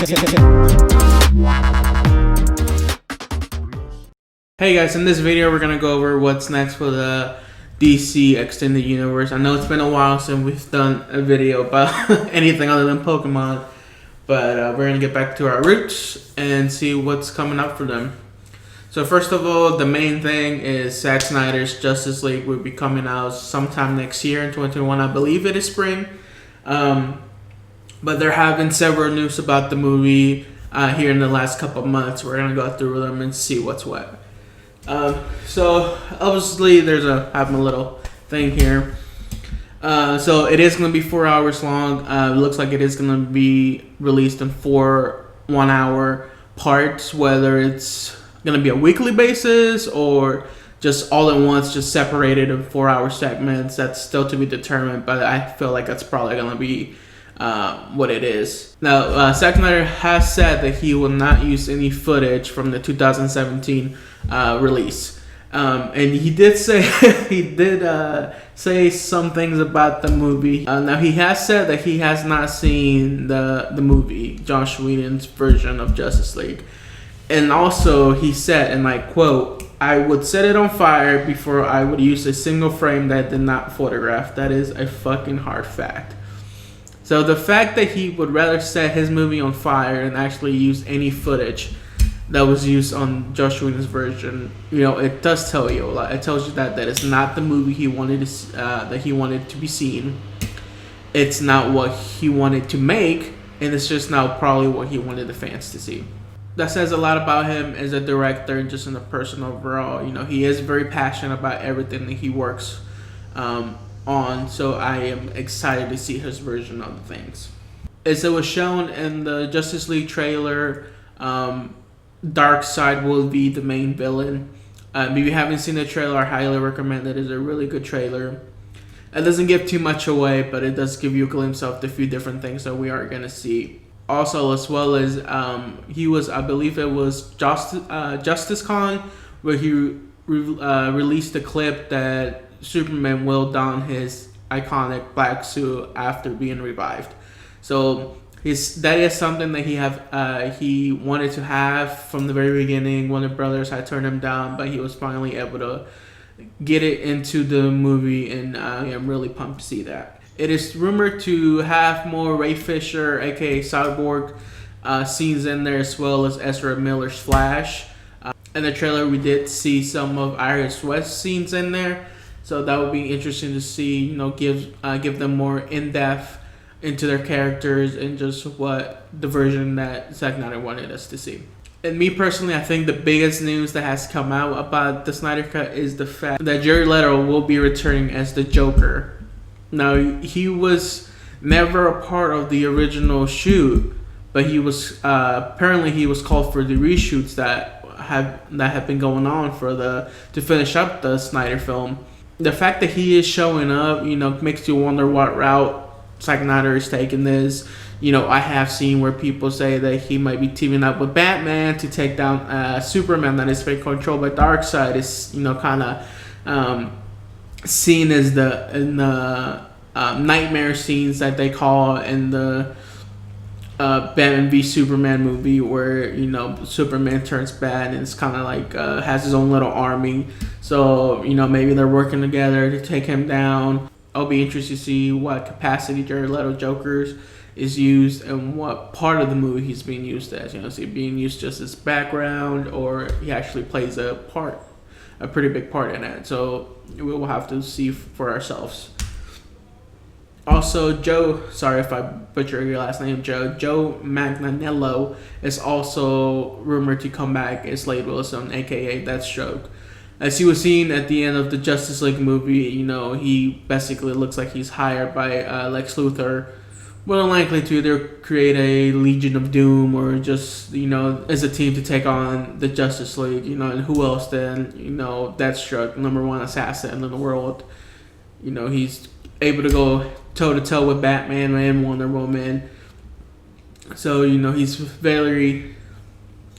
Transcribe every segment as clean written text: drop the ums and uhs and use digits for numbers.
Hey guys, in this video we're gonna go over what's next for the DC Extended Universe. I know it's been a while since we've done a video about anything other than Pokemon, but we're gonna get back to our roots and see what's coming up for them. So first of all, the main thing is Zack Snyder's Justice League will be coming out sometime next year in 2021. I believe it is spring. But there have been several news about the movie here in the last couple of months. We're gonna go through them and see what's what. So obviously I have my little thing here. So it is going to be 4 hours long. It looks like it is going to be released in 4 1-hour parts, whether it's going to be a weekly basis or just all at once, just separated in 4-hour segments. That's still to be determined, but I feel like that's probably going to be what it is. Now, Zack Snyder has said that he will not use any footage from the 2017 release, and he did say say some things about the movie. Now, he has said that he has not seen the movie, Joss Whedon's version of Justice League, and also he said, and I quote, "I would set it on fire before I would use a single frame that I did not photograph." That is a fucking hard fact. So the fact that he would rather set his movie on fire and actually use any footage that was used on Joss Whedon's version, it does tell you a lot. It tells you that it's not the movie he wanted to be seen. It's not what he wanted to make, and it's just not probably what he wanted the fans to see. That says a lot about him as a director and just in a person overall. He is very passionate about everything that he works on, so I am excited to see his version of things. As it was shown in the Justice League trailer, Darkseid will be the main villain. If you haven't seen the trailer, I highly recommend it. It's a really good trailer. It doesn't give too much away, but it does give you a glimpse of the few different things that we are going to see. Also, as well as I believe it was Justice Con, where he released a clip that Superman will don his iconic black suit after being revived. So that is something that he wanted to have from the very beginning. Warner Brothers had turned him down, but he was finally able to get it into the movie, and I'm really pumped to see that. It is rumored to have more Ray Fisher, aka Cyborg, scenes in there, as well as Ezra Miller's Flash. In the trailer, we did see some of Iris West scenes in there, so that would be interesting to see. Give them more in-depth into their characters and just what the version that Zack Snyder wanted us to see. And me personally, I think the biggest news that has come out about the Snyder Cut is the fact that Jared Leto will be returning as the Joker. Now, he was never a part of the original shoot, but he was apparently he was called for the reshoots that have been going on to finish up the Snyder film. The fact that he is showing up, makes you wonder what route Zack Snyder is taking this. I have seen where people say that he might be teaming up with Batman to take down Superman that is being controlled by Darkseid. Is kind of seen as the nightmare scenes that they call in the Batman v Superman movie, where Superman turns bad and it's kind of like has his own little army. So maybe they're working together to take him down. I'll be interested to see what capacity Jared Leto Joker's is used and what part of the movie he's being used as. Is he being used just as background, or he actually plays a pretty big part in it? So we will have to see for ourselves. Also, sorry if I butcher your last name, Joe Manganiello is also rumored to come back as Slade Wilson, aka Deathstroke. As he was seen at the end of the Justice League movie, he basically looks like he's hired by Lex Luthor, more than likely to either create a Legion of Doom or just, as a team to take on the Justice League, and who else then, Deathstroke, #1 assassin in the world. He's able to go toe-to-toe with Batman and Wonder Woman. So,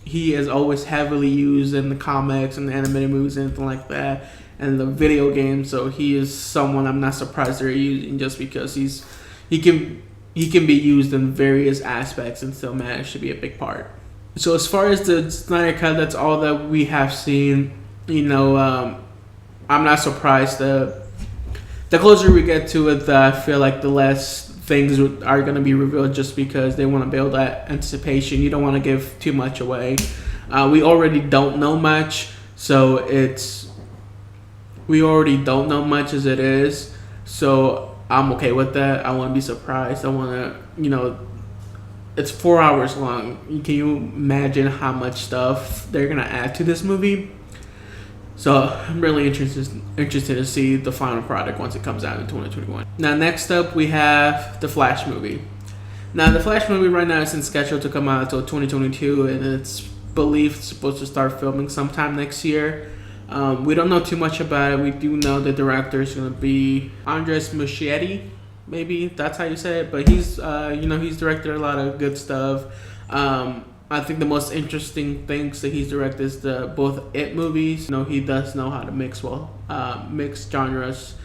he is always heavily used in the comics and the animated movies and anything like that, and the video games. So he is someone I'm not surprised they're using, just because he he can be used in various aspects and still manage to be a big part. So as far as the Snyder Cut, that's all that we have seen. I'm not surprised. The closer we get to it, I feel like the less things are going to be revealed, just because they want to build that anticipation. You don't want to give too much away. We already don't know much, so we already don't know much as it is. So I'm okay with that. I want to be surprised. I want to, it's 4 hours long. Can you imagine how much stuff they're gonna add to this movie? So I'm really interested to see the final product once it comes out in 2021. Now, next up, we have the Flash movie. Now, the Flash movie right now is scheduled to come out until 2022, and it's believed it's supposed to start filming sometime next year. We don't know too much about it. We do know the director is going to be Andres Muschietti, maybe that's how you say it. But he's directed a lot of good stuff. I think the most interesting things that he's directed is both It movies. He does know how to mix genres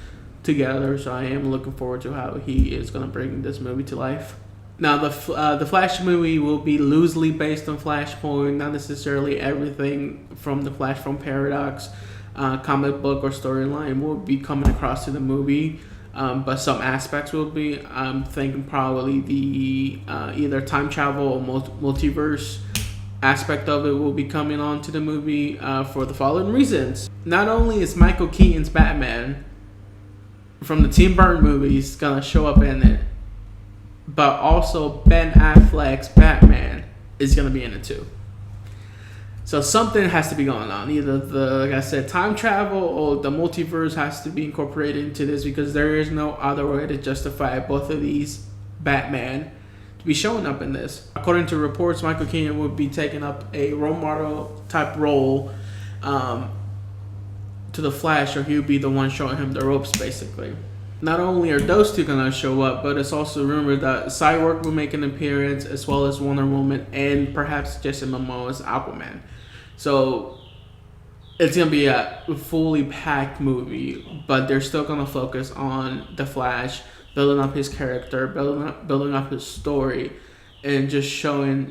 together. So I am looking forward to how he is going to bring this movie to life. Now, the Flash movie will be loosely based on Flashpoint, not necessarily everything from the Flash from Paradox comic book or storyline will be coming across to the movie, but some aspects will be. I'm thinking probably the either time travel or multiverse aspect of it will be coming on to the movie for the following reasons. Not only is Michael Keaton's Batman from the Tim Burton movies going to show up in it, but also Ben Affleck's Batman is going to be in it too. So something has to be going on. Either like I said, time travel or the multiverse has to be incorporated into this, because there is no other way to justify both of these Batman to be showing up in this. According to reports, Michael Keaton would be taking up a role model type role to the Flash, or he would be the one showing him the ropes, basically. Not only are those two going to show up, but it's also rumored that Cyborg will make an appearance, as well as Wonder Woman, and perhaps Jason Momoa as Aquaman. So it's going to be a fully packed movie, but they're still going to focus on the Flash, building up his character, building up his story, and just showing,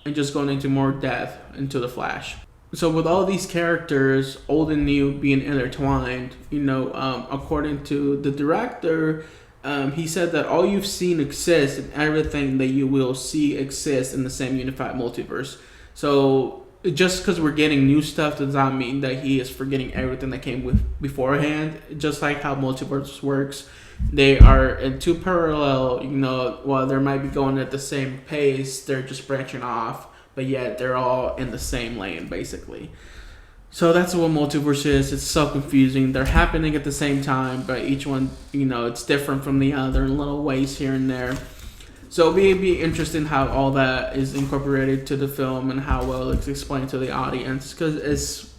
and just going into more depth into the Flash. So with all these characters, old and new, being intertwined, according to the director, he said that all you've seen exists, and everything that you will see exists in the same unified multiverse. So just because we're getting new stuff does not mean that he is forgetting everything that came with beforehand. Just like how multiverse works, they are in two parallel, while they might be going at the same pace, they're just branching off. But yet they're all in the same lane, basically. So that's what multiverse is. It's so confusing. They're happening at the same time, but each one, it's different from the other in little ways here and there. So it'll be interesting how all that is incorporated to the film and how well it's explained to the audience. Because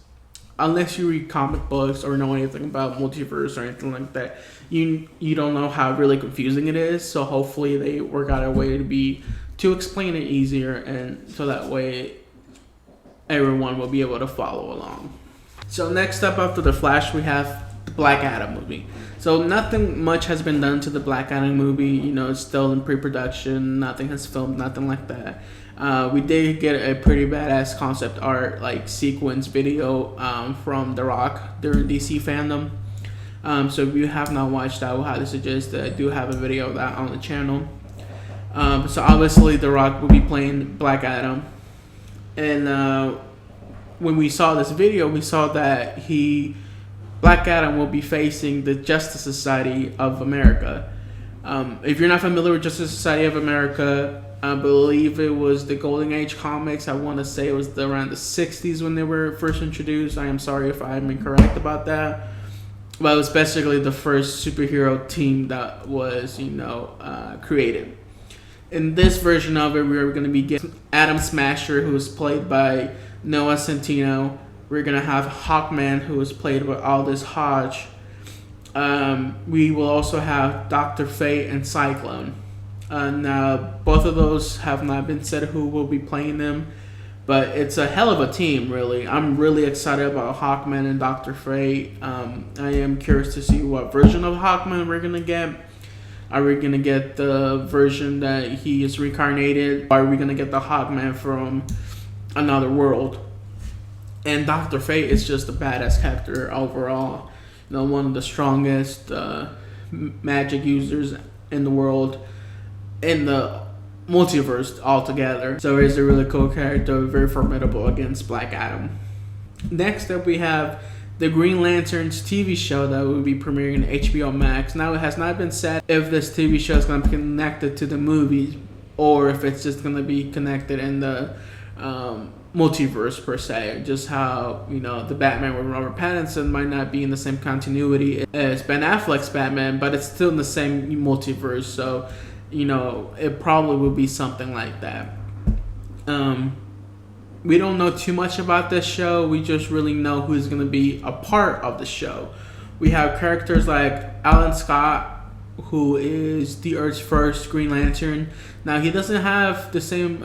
unless you read comic books or know anything about multiverse or anything like that, you don't know how really confusing it is. So hopefully they work out a way to explain it easier, and so that way everyone will be able to follow along. So next up after the Flash, we have the Black Adam movie. So nothing much has been done to the Black Adam movie. It's still in pre-production. Nothing has filmed, nothing like that. We did get a pretty badass concept art, like sequence video from The Rock during DC fandom. So if you have not watched that, I will highly suggest that I do have a video of that on the channel. So obviously The Rock will be playing Black Adam, and when we saw this video, we saw that Black Adam will be facing the Justice Society of America. If you're not familiar with Justice Society of America, I believe it was the Golden Age comics. I want to say it was around the 60s when they were first introduced. I am sorry if I'm incorrect about that. But it was basically the first superhero team that was, created. In this version of it, we're going to be getting Atom Smasher, who is played by Noah Centineo. We're going to have Hawkman, who is played by Aldous Hodge. We will also have Dr. Fate and Cyclone. Now, both of those have not been said who will be playing them, but it's a hell of a team, really. I'm really excited about Hawkman and Dr. Fate. I am curious to see what version of Hawkman we're going to get. Are we gonna get the version that he is reincarnated? Are we gonna get the Hawkman from another world? And Dr. Fate is just a badass character overall. One of the strongest magic users in the world, in the multiverse altogether. So he's a really cool character, very formidable against Black Adam. Next up, we have the Green Lanterns TV show that will be premiering in HBO Max. Now, it has not been said if this TV show is going to be connected to the movies or if it's just going to be connected in the multiverse per se. Just how, the Batman with Robert Pattinson might not be in the same continuity as Ben Affleck's Batman, but it's still in the same multiverse. So, it probably will be something like that. We don't know too much about this show. We just really know who's going to be a part of the show. We have characters like Alan Scott, who is the Earth's first Green Lantern. Now, he doesn't have the same...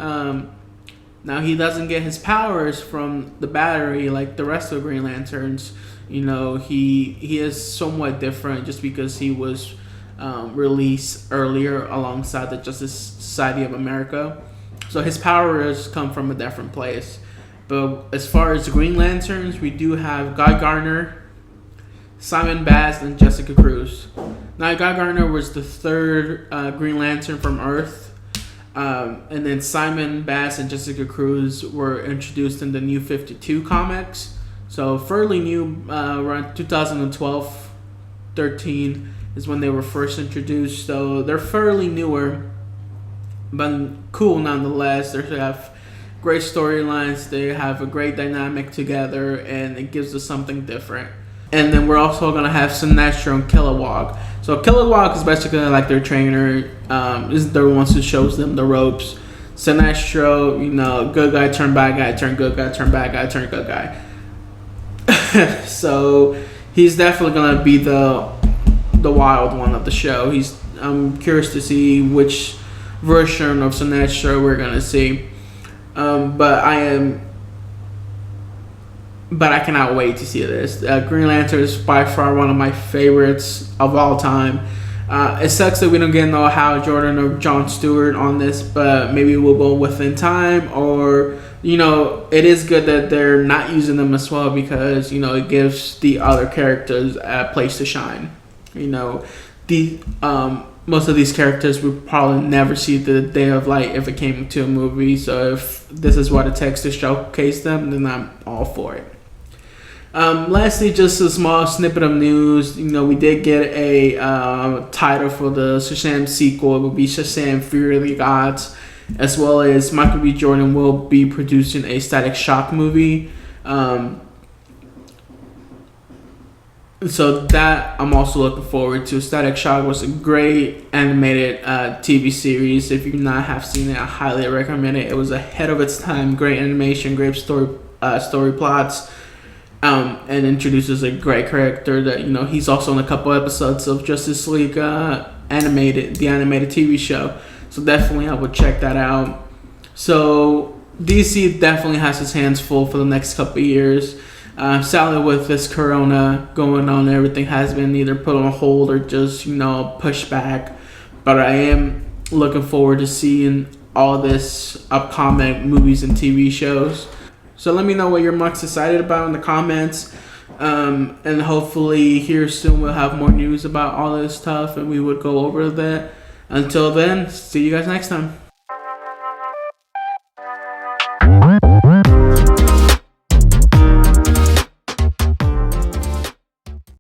now, he doesn't get his powers from the battery like the rest of the Green Lanterns. He is somewhat different just because he was released earlier alongside the Justice Society of America. So his powers come from a different place. But as far as the Green Lanterns, we do have Guy Gardner, Simon Baz, and Jessica Cruz. Now, Guy Gardner was the third Green Lantern from Earth. And then Simon Baz and Jessica Cruz were introduced in the New 52 comics. So fairly new, around 2012, 13 is when they were first introduced. So they're fairly newer, but cool nonetheless. They have great storylines. They have a great dynamic together, and it gives us something different. And then we're also going to have Sinestro and Kilowog. So Kilowog is basically like their trainer. Is the ones who shows them the ropes. Sinestro, good guy, turn bad guy, turn good guy, turn bad guy, turn good guy. So he's definitely going to be the wild one of the show. I'm curious to see which version of Sinestro we're going to see. But I cannot wait to see this. Green Lantern is by far one of my favorites of all time. It sucks that we don't get no Hal Jordan or Jon Stewart on this, but maybe we'll go within time. Or, it is good that they're not using them as well because, it gives the other characters a place to shine. Most of these characters we probably never see the day of light if it came to a movie. So if this is what it takes to showcase them, then I'm all for it. Lastly, just a small snippet of news. We did get a title for the Shazam sequel. It will be Shazam! Fury of the Gods, as well as Michael B. Jordan will be producing a Static Shock movie. So that I'm also looking forward to. Static Shock was a great animated TV series. If you not have seen it, I highly recommend it. It was ahead of its time. Great animation, great story plots, and introduces a great character that he's also in a couple episodes of Justice League the animated TV show. So definitely I would check that out. So DC definitely has his hands full for the next couple of years. Sadly, with this corona going on, everything has been either put on hold or just, pushed back. But I am looking forward to seeing all this upcoming movies and TV shows. So let me know what you're most excited about in the comments. And hopefully here soon we'll have more news about all this stuff and we would go over that. Until then, see you guys next time.